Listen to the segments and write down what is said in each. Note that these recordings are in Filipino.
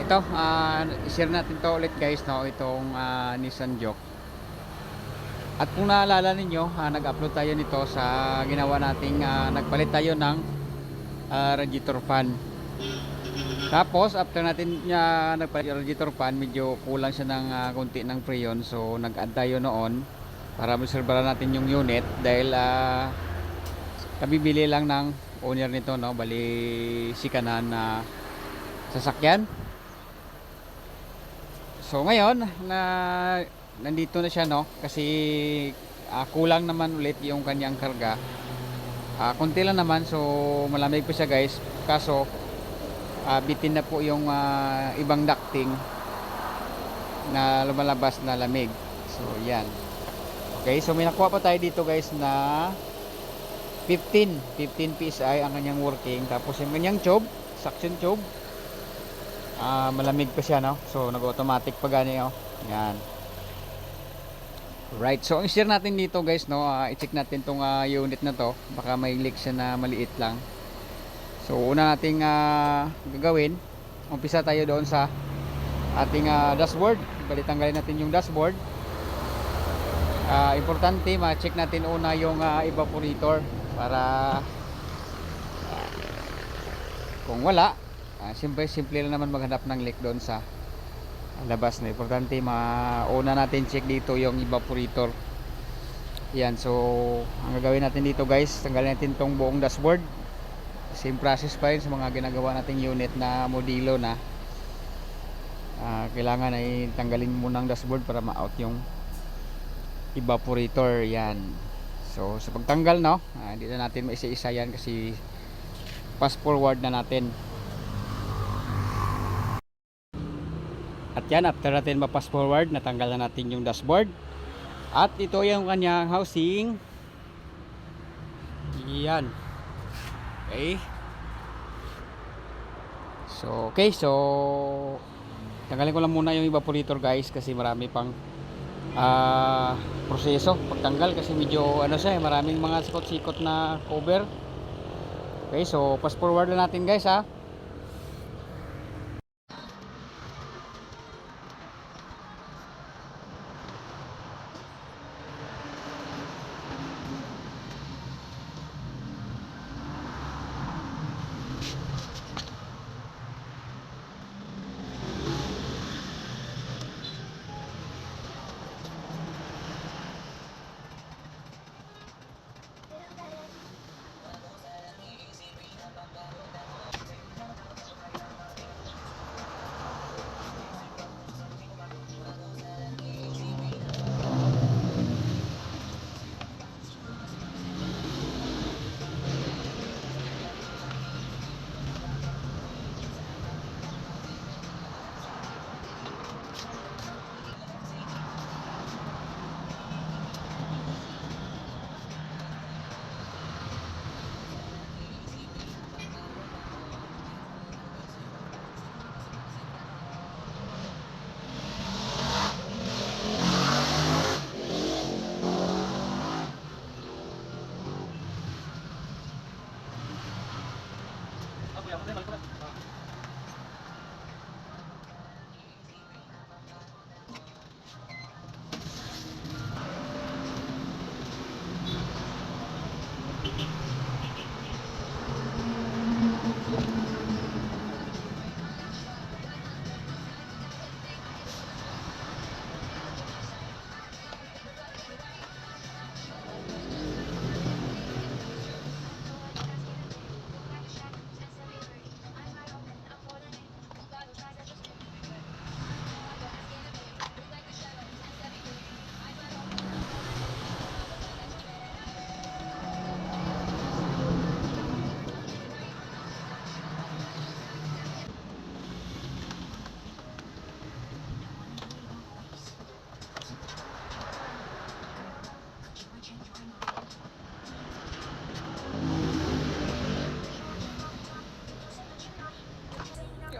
ito, share natin to ulit guys, no, itong Nissan Juke. At kung naalala ninyo, nag-upload tayo nito sa ginawa nating nagpalit tayo ng radiator fan. Tapos after natin nagpalit yung radiator fan, medyo kulang siya ng konti ng freon. So nag-add tayo noon para maserbaran natin yung unit dahil kabibili lang ng owner nito, no, bali si kanan na sasakyan. So ngayon na nandito na siya, no, kasi kulang naman ulit yung kanyang karga. Konti lang naman, so malamig pa siya guys, kaso bitin na po yung ibang ducting na lumalabas na lamig. So yan, okay, so may nakuha pa tayo dito guys na 15 PSI ang kanyang working. Tapos yung kanyang tube, suction tube, malamig pa siya, no, so nag-automatic pa gani, oh. Yan. Right, so ang share natin dito guys, no, i-check natin tong unit na to, baka may leak siya na maliit lang. So una nating gagawin, umpisa tayo doon sa ating dashboard. Bali tanggalin natin yung dashboard. Importante ma-check natin una yung evaporator para kung wala, simple lang naman maghanap ng leak doon sa labas na. Importante mauna natin check dito yung evaporator. Yan, so ang gagawin natin dito guys, tanggalin natin tong buong dashboard. Same process pa rin sa mga ginagawa nating unit na modelo na kailangan ay tanggalin muna ang dashboard para ma-out yung evaporator. Yan, so sa pagtanggal, no, hindi na natin maisa-isa yan kasi fast forward na natin. At yan, after natin ma-pass forward, natanggal na natin yung dashboard. At ito yung kanyang housing. Yan. Okay. So tanggalin ko lang muna yung evaporator guys kasi marami pang proseso pagtanggal kasi medyo ano siya, maraming mga sikot-sikot na cover. Okay, so pass forward na natin guys, ha.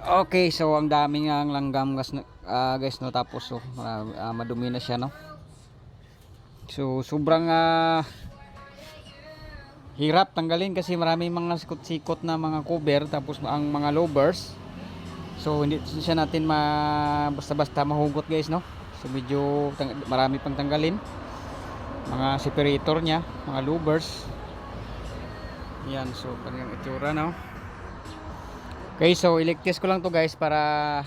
Okay, so ang daming ang langgam guys, no, tapos so madumi na siya, no. So sobrang hirap tanggalin kasi maraming mga sikot-sikot na mga cover, tapos ang mga louvers So hindi siya natin basta-basta mahugot guys, no. So medyo marami pang tanggalin, mga separator nya, mga louvers. Yan, so kanyang itsura, no. Okay, so i-test ko lang to guys para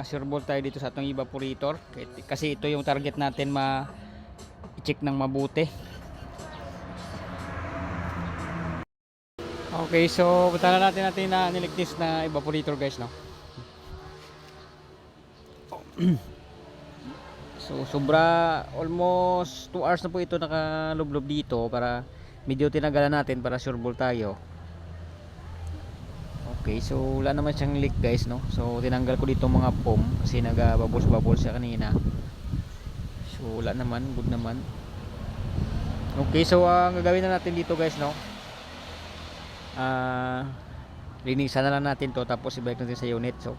sureball tayo dito sa atong evaporator, kasi ito yung target natin i-check ng mabuti. Okay, so punta na natin na niligtis na evaporator guys, no. So sobra, almost 2 hours na po ito nakalublob dito, para medyo tinagalan natin para sureball tayo. Okay, so wala naman siyang leak guys, no. So tinanggal ko dito mga foam kasi nagbubbles siya kanina. So wala naman, good naman. Okay, so ang gagawin na natin dito guys, no, linisan na lang natin to, tapos ibalik natin sa unit. So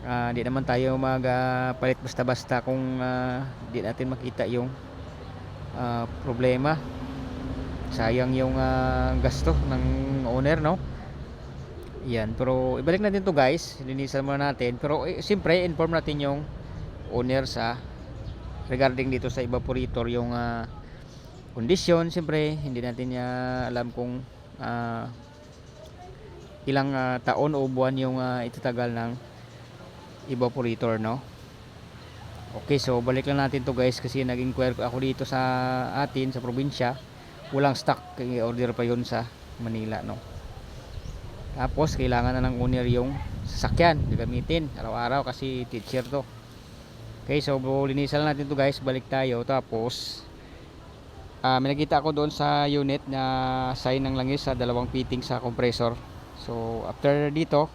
di naman tayo magpalit basta-basta kung di natin makita yung problema. Sayang yung gasto ng owner, no. Yan, pero ibalik natin to guys, linisan muna natin. Pero siyempre inform natin yung owner regarding dito sa evaporator, yung kondisyon. Siyempre hindi natin alam kung ilang taon o buwan yung itatagal ng evaporator, no. Okay, so balik lang natin to guys, kasi nag-inquire ako dito sa atin sa probinsya, walang stock, i-order pa yun sa Manila, no. Tapos kailangan na ng owner yung sasakyan gagamitin araw-araw kasi teacher to. Okay, so linisan lang natin to guys, balik tayo. Tapos may nakita ako doon sa unit na sign ng langis sa dalawang fitting sa compressor. So after dito,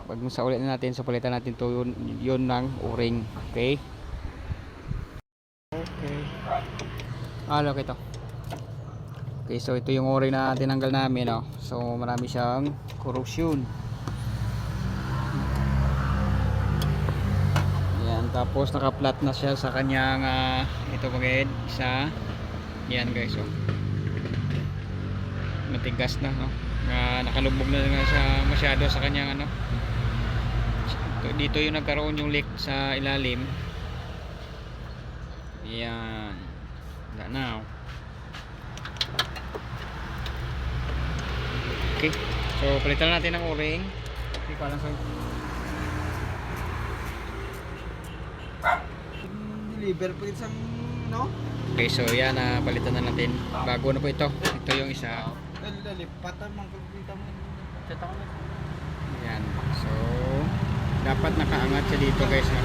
pag sa ulit na natin, so palitan natin to yun ng o-ring. Okay, okay to. Okay, so ito yung o-ring na tinanggal namin, no. So marami siyang corrosion. Yan, tapos naka-flat na siya sa kanyang ito pagayad isa. Yan guys, so matigas na, no. Nakalubog na nga siya masyado sa kanyang ano. Dito yung nagkaroon yung leak sa ilalim. Yan. Now. Okay, so palitan natin ng o-ring. Okay, parang sa deliver po isang, no? okay, so yan, palitan na natin. Bago na po ito. Ito yung isa. Lipatan mang kita mo. Yan. So dapat nakaangat siya dito guys, no?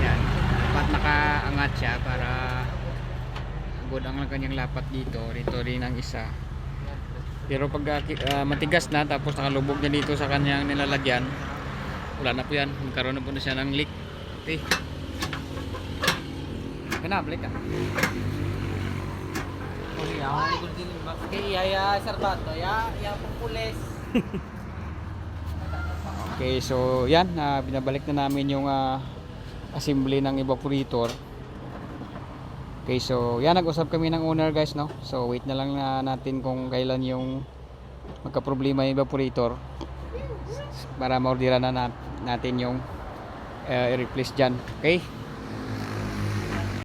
Yan. Dapat nakaangat siya para good ang kanyang lapat dito. Dito rin ang isa. Pero pag matigas na, tapos nakalubog na dito sa kanyang nilalagyan, wala na po yan. Magkaroon na po na siya ng leak. Okay. Balik ka. Okay, so yan, binabalik na namin yung assembly ng evaporator. Okay, so yan, nag-usap kami ng owner guys, no. So wait na lang natin kung kailan yung magka-problema yung evaporator para ma-orderan na natin yung i-replace dyan. Okay.